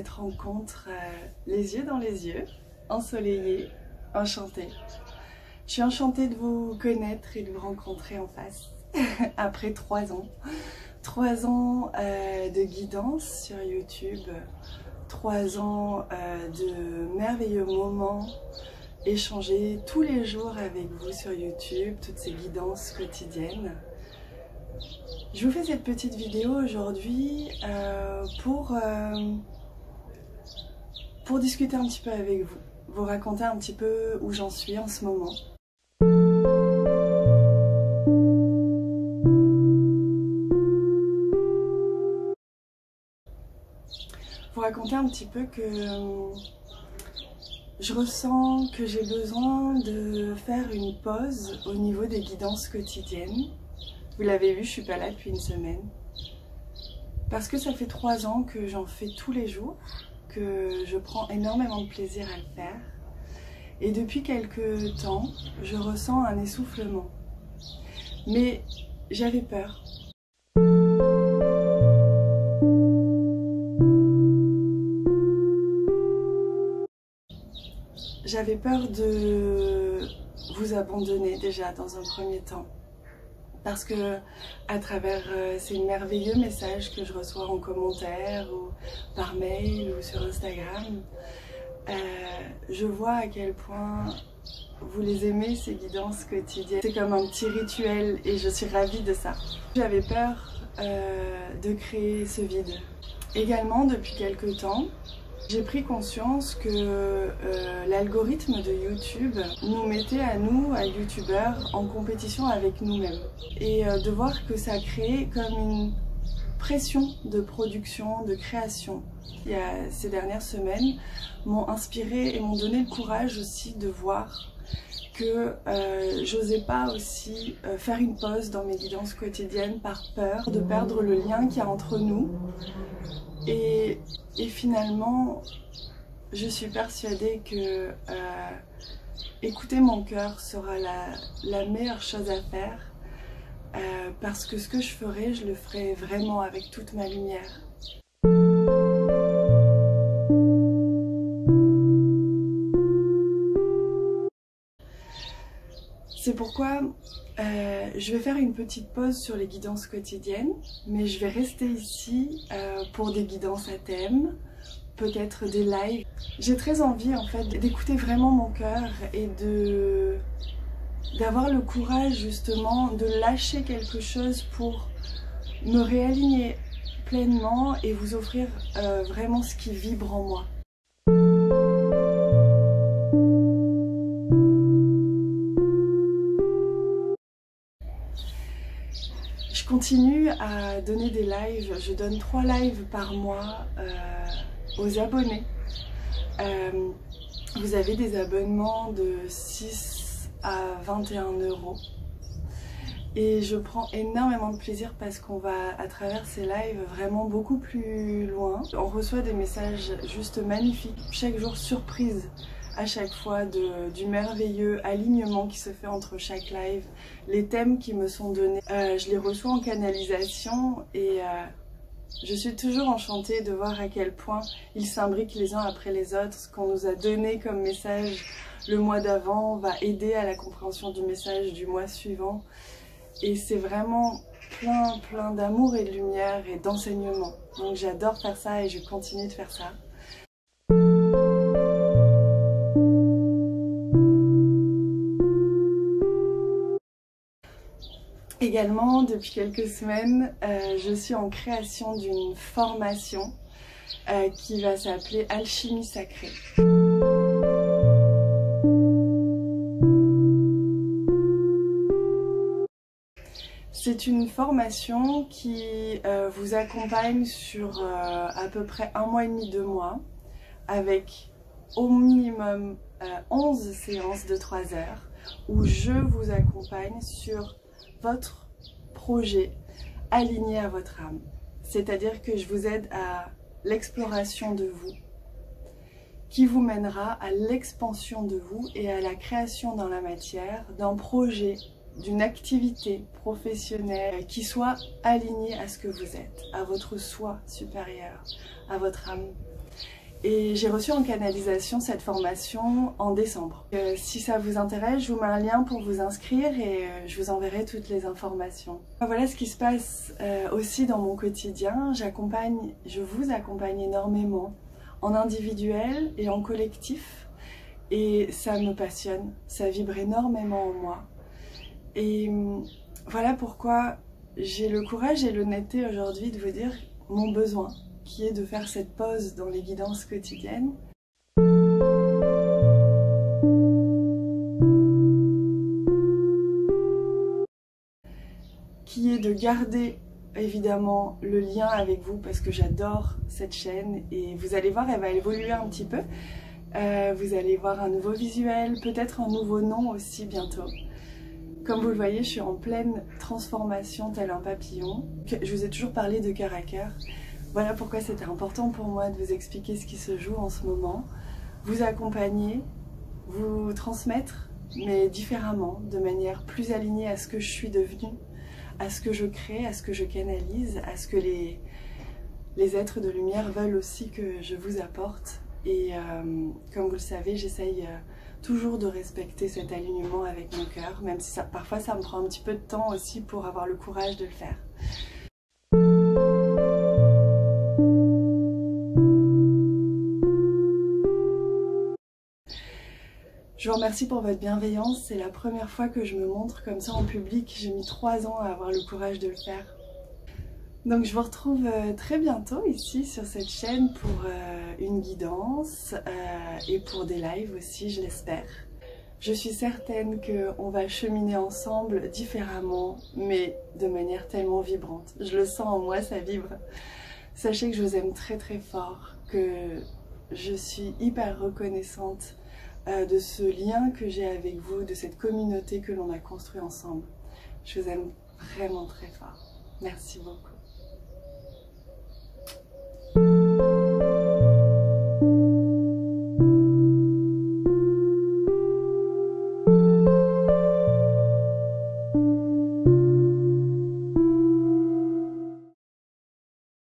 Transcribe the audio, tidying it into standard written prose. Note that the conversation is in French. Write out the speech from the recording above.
cette rencontre les yeux dans les yeux, ensoleillée, enchantée. Je suis enchantée de vous connaître et de vous rencontrer en face après 3 ans. 3 ans de guidance sur YouTube, 3 ans de merveilleux moments échangés tous les jours avec vous sur YouTube, toutes ces guidances quotidiennes. Je vous fais cette petite vidéo aujourd'hui pour discuter un petit peu avec vous, vous raconter un petit peu où j'en suis en ce moment. Vous raconter un petit peu que je ressens que j'ai besoin de faire une pause au niveau des guidances quotidiennes. Vous l'avez vu, je suis pas là depuis une semaine. Parce que ça fait 3 ans que j'en fais tous les jours, que je prends énormément de plaisir à le faire. Et depuis quelques temps, je ressens un essoufflement. Mais j'avais peur. J'avais peur de vous abandonner déjà dans un premier temps. Parce que à travers ces merveilleux messages que je reçois en commentaire ou par mail ou sur Instagram, je vois à quel point vous les aimez, ces guidances quotidiennes. C'est comme un petit rituel et je suis ravie de ça. J'avais peur de créer ce vide. Également, depuis quelques temps, j'ai pris conscience que l'algorithme de YouTube nous mettait à nous, à youtubeurs, en compétition avec nous-mêmes. Et de voir que ça créait comme une pression de production, de création. Ces dernières semaines m'ont inspiré et m'ont donné le courage aussi de voir que j'osais pas aussi faire une pause dans mes guidances quotidiennes par peur de perdre le lien qu'il y a entre nous. Et finalement, je suis persuadée que écouter mon cœur sera la meilleure chose à faire parce que ce que je ferai, je le ferai vraiment avec toute ma lumière. C'est pourquoi je vais faire une petite pause sur les guidances quotidiennes, mais je vais rester ici pour des guidances à thème, peut-être des lives. J'ai très envie en fait d'écouter vraiment mon cœur et d'avoir le courage justement de lâcher quelque chose pour me réaligner pleinement et vous offrir vraiment ce qui vibre en moi. Je continue à donner des lives, je donne 3 lives par mois aux abonnés. Vous avez des abonnements de 6 à 21 €. Et je prends énormément de plaisir parce qu'on va à travers ces lives vraiment beaucoup plus loin. On reçoit des messages juste magnifiques, chaque jour surprise à chaque fois du merveilleux alignement qui se fait entre chaque live. Les thèmes qui me sont donnés, je les reçois en canalisation et je suis toujours enchantée de voir à quel point ils s'imbriquent les uns après les autres. Ce qu'on nous a donné comme message le mois d'avant va aider à la compréhension du message du mois suivant. Et c'est vraiment plein d'amour et de lumière et d'enseignement. Donc j'adore faire ça et je continue de faire ça. Également, depuis quelques semaines, je suis en création d'une formation qui va s'appeler Alchimie Sacrée. C'est une formation qui vous accompagne sur à peu près 1 mois et demi, 2 mois, avec au minimum 11 séances de 3 heures, où je vous accompagne sur votre projet aligné à votre âme. C'est-à-dire que je vous aide à l'exploration de vous, qui vous mènera à l'expansion de vous et à la création dans la matière d'un projet, d'une activité professionnelle qui soit alignée à ce que vous êtes, à votre soi supérieur, à votre âme. Et j'ai reçu en canalisation cette formation en décembre. Si ça vous intéresse, je vous mets un lien pour vous inscrire et je vous enverrai toutes les informations. Voilà ce qui se passe aussi dans mon quotidien. Je vous accompagne énormément en individuel et en collectif. Et ça me passionne, ça vibre énormément en moi. Et voilà pourquoi j'ai le courage et l'honnêteté aujourd'hui de vous dire mon besoin, qui est de faire cette pause dans les guidances quotidiennes. Qui est de garder évidemment le lien avec vous parce que j'adore cette chaîne et vous allez voir, elle va évoluer un petit peu. Vous allez voir un nouveau visuel, peut-être un nouveau nom aussi bientôt. Comme vous le voyez, je suis en pleine transformation tel un papillon. Je vous ai toujours parlé de cœur à cœur. Voilà pourquoi c'était important pour moi de vous expliquer ce qui se joue en ce moment, vous accompagner, vous transmettre, mais différemment, de manière plus alignée à ce que je suis devenue, à ce que je crée, à ce que je canalise, à ce que les êtres de lumière veulent aussi que je vous apporte. Et comme vous le savez, j'essaye toujours de respecter cet alignement avec mon cœur, même si parfois ça me prend un petit peu de temps aussi pour avoir le courage de le faire. Je vous remercie pour votre bienveillance, c'est la première fois que je me montre comme ça en public, j'ai mis 3 ans à avoir le courage de le faire. Donc je vous retrouve très bientôt ici sur cette chaîne pour une guidance et pour des lives aussi, je l'espère. Je suis certaine qu'on va cheminer ensemble différemment, mais de manière tellement vibrante. Je le sens en moi, ça vibre. Sachez que je vous aime très très fort, que je suis hyper reconnaissante de ce lien que j'ai avec vous, de cette communauté que l'on a construit ensemble. Je vous aime vraiment très fort. Merci beaucoup.